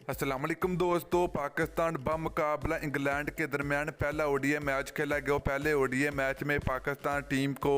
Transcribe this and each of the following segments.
अस्सलाम वालेकुम दोस्तों, पाकिस्तान बमुकाबला इंग्लैंड के दरमियान पहला ओडीआई मैच खेला गया। पहले ओडीआई मैच में पाकिस्तान टीम को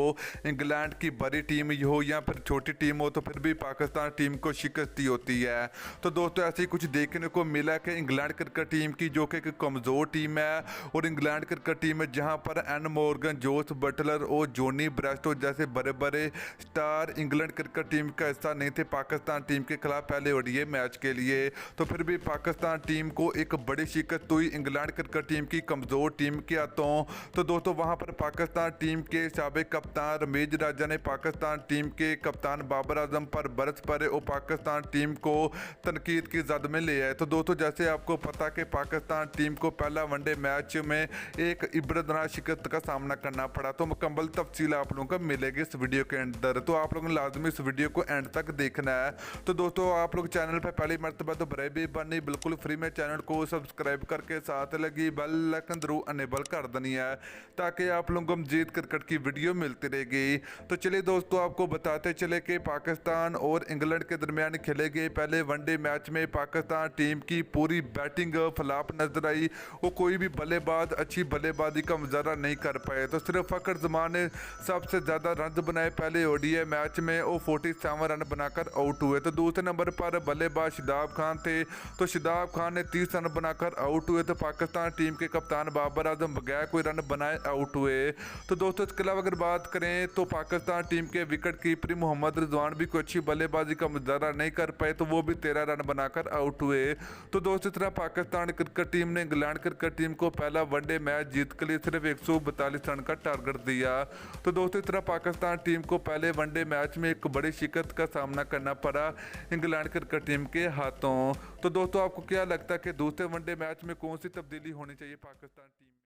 इंग्लैंड की बड़ी टीम हो या फिर छोटी टीम हो तो फिर भी पाकिस्तान टीम को शिकस्त दी होती है। तो दोस्तों ऐसे ही कुछ देखने को मिला कि इंग्लैंड क्रिकेट टीम की जो कि एक कमज़ोर टीम है और इंग्लैंड क्रिकेट टीम है जहाँ पर एन मॉर्गन, जोस बटलर और जॉनी ब्रेस्टो जैसे बड़े बड़े स्टार इंग्लैंड क्रिकेट टीम का हिस्सा नहीं थे पाकिस्तान टीम के खिलाफ पहले ओडीआई मैच के लिए। तो फिर भी पाकिस्तान टीम को एक बड़ी शिकस्त हुई इंग्लैंड क्रिकेट टीम की कमज़ोर टीम के हाथों। तो दोस्तों वहां पर पाकिस्तान टीम के साबिक कप्तान रमीज राजा ने पाकिस्तान टीम के कप्तान बाबर आजम पर बरस पड़े और पाकिस्तान टीम को तनकीद की जद में ले आए। तो दोस्तों जैसे आपको पता कि पाकिस्तान टीम को पहला वनडे मैच में एक इबरतनाक शिकस्त का सामना करना पड़ा। तो मुकम्मल तफसील आप लोगों को मिलेगी इस वीडियो के अंदर, तो आप लोगों ने लाजमी इस वीडियो को एंड तक देखना है। तो दोस्तों आप लोग चैनल पर पहली मरतबा तो बड़े भी बनी बिल्कुल फ्री में चैनल को सब्सक्राइब करके साथ लगी बेल आइकन जरूर अनेबल कर देनी है ताकि आप लोगों को मजीद क्रिकेट की वीडियो मिलती रहेगी। तो चलिए दोस्तों आपको बताते चले कि पाकिस्तान और इंग्लैंड के दरमियान खेले गए पहले वनडे मैच में पाकिस्तान टीम की पूरी बैटिंग फ्लॉप नजर आई। वो कोई भी बल्लेबाज अच्छी बल्लेबाजी का मुजाहरा नहीं कर पाए। तो सिर्फ फखर जमान ने सबसे ज़्यादा रन बनाए पहले ओडीआई मैच में, वो 47 रन बनाकर आउट हुए। तो दूसरे नंबर पर बल्लेबाज शादाब खान थे। तो शादाब खान ने 30 रन बनाकर आउट हुए। तो पाकिस्तान टीम के कप्तान बाबर आजम बगैर कोई रन बनाए आउट हुए। तो दोस्तों इसके अलावा अगर बात करें तो पाकिस्तान टीम के विकेट कीपर मोहम्मद रिजवान भी कोई अच्छी बल्लेबाजी का मुजाहरा नहीं कर पाए, तो वो भी 13 रन बनाकर आउट हुए। तो दोस्तों इस तरह पाकिस्तान क्रिकेट टीम ने इंग्लैंड क्रिकेट टीम को पहला वनडे मैच जीत के लिए सिर्फ 142 रन का टारगेट दिया। तो दोस्तों इस तरह पाकिस्तान टीम को पहले वनडे मैच में एक बड़ी शिकस्त का सामना करना पड़ा इंग्लैंड क्रिकेट टीम के हाथों। तो दोस्तों आपको क्या लगता है कि दूसरे वनडे मैच में कौन सी तब्दीली होनी चाहिए पाकिस्तान टीम में?